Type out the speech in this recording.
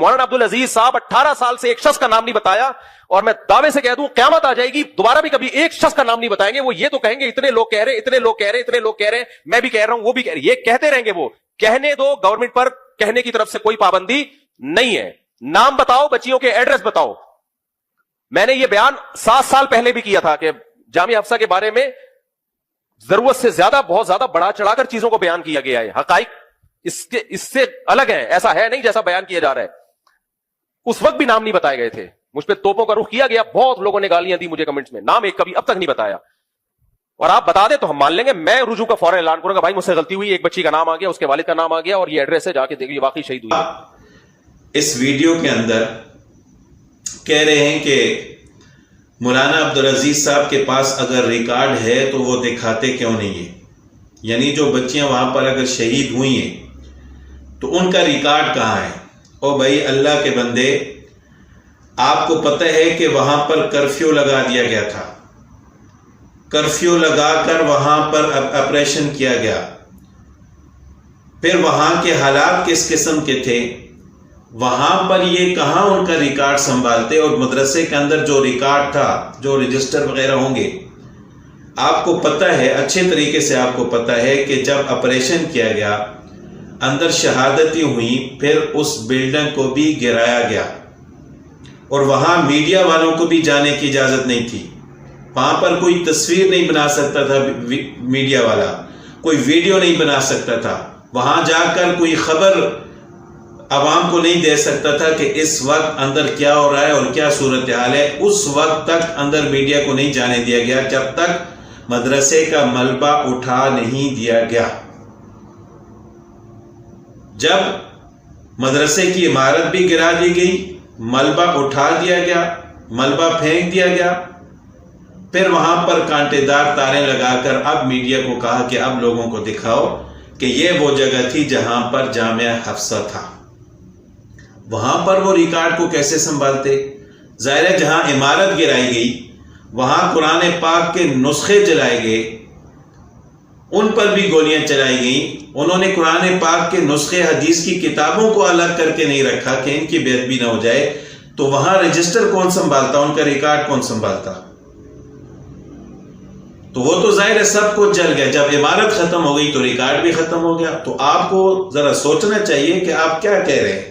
مولانا عبد العزیز صاحب 18 سال سے ایک شخص کا نام نہیں بتایا, اور میں دعوے سے کہہ دوں قیامت آ جائے گی دوبارہ بھی کبھی ایک شخص کا نام نہیں بتائیں گے. وہ یہ تو کہیں گے اتنے لوگ کہہ رہے, اتنے لوگ کہہ رہے, اتنے لوگ کہہ رہے, میں بھی کہہ رہا ہوں, وہ بھی کہہ رہے, یہ کہتے رہیں گے. وہ کہنے دو, گورنمنٹ پر کہنے کی طرف سے کوئی پابندی نہیں ہے. نام بتاؤ, بچیوں کے ایڈریس بتاؤ. میں نے یہ بیان 7 سال پہلے بھی کیا تھا کہ جامعہ حفصہ کے بارے میں ضرورت سے زیادہ, بہت زیادہ بڑا چڑھا کر چیزوں کو بیان کیا گیا ہے. حقائق اس سے الگ ہیں, ایسا ہے نہیں جیسا بیان کیا جا رہا ہے. اس وقت بھی نام نہیں بتائے گئے تھے, مجھ پہ توپوں کا رخ کیا گیا, بہت لوگوں نے گالیاں دی مجھے کمنٹس میں, نام ایک کبھی اب تک نہیں بتایا. اور آپ بتا دیں تو ہم مان لیں گے, میں رجوع کا فوراً اعلان کروں گا, بھائی مجھ سے غلطی ہوئی, ایک بچی کا نام آ گیا, اس کے والد کا نام آ گیا, اور یہ ایڈریس ہے, جا کے دیکھیے واقعی شہید ہوئی. اس ویڈیو کے اندر کہہ رہے ہیں کہ مولانا عبدالعزیز صاحب کے پاس اگر ریکارڈ ہے تو وہ دکھاتے کیوں نہیں ہے. یعنی جو بچیاں وہاں پر اگر شہید ہوئی ہیں تو ان کا ریکارڈ کہاں ہے؟ او بھائی اللہ کے بندے, آپ کو پتہ ہے کہ وہاں پر کرفیو لگا دیا گیا تھا, کرفیو لگا کر وہاں پر آپریشن کیا گیا. پھر وہاں کے حالات کس قسم کے تھے, وہاں پر یہ کہاں ان کا ریکارڈ سنبھالتے. اور مدرسے کے اندر جو ریکارڈ تھا, جو رجسٹر وغیرہ ہوں گے, آپ کو پتہ ہے, اچھے طریقے سے آپ کو پتہ ہے کہ جب آپریشن کیا گیا, اندر شہادتیں ہوئیں, پھر اس بلڈنگ کو بھی گرایا گیا, اور وہاں میڈیا والوں کو بھی جانے کی اجازت نہیں تھی. وہاں پر کوئی تصویر نہیں بنا سکتا تھا میڈیا والا, کوئی ویڈیو نہیں بنا سکتا تھا, وہاں جا کر کوئی خبر عوام کو نہیں دے سکتا تھا کہ اس وقت اندر کیا ہو رہا ہے اور کیا صورتحال ہے. اس وقت تک اندر میڈیا کو نہیں جانے دیا گیا جب تک مدرسے کا ملبہ اٹھا نہیں دیا گیا. جب مدرسے کی عمارت بھی گرا دی گئی, ملبہ اٹھا دیا گیا, ملبہ پھینک دیا گیا, پھر وہاں پر کانٹے دار تاریں لگا کر اب میڈیا کو کہا کہ اب لوگوں کو دکھاؤ کہ یہ وہ جگہ تھی جہاں پر جامعہ حفصہ تھا. وہاں پر وہ ریکارڈ کو کیسے سنبھالتے؟ ظاہر ہے جہاں عمارت گرائی گئی وہاں قرآن پاک کے نسخے جلائے گئے, ان پر بھی گولیاں چلائی گئیں. انہوں نے قرآن پاک کے نسخے حدیث کی کتابوں کو الگ کر کے نہیں رکھا کہ ان کی بے ادبی نہ ہو جائے. تو وہاں رجسٹر کون سنبھالتا, ان کا ریکارڈ کون سنبھالتا؟ تو وہ تو ظاہر ہے سب کچھ جل گیا. جب عمارت ختم ہو گئی تو ریکارڈ بھی ختم ہو گیا. تو آپ کو ذرا سوچنا چاہیے کہ آپ کیا کہہ رہے ہیں.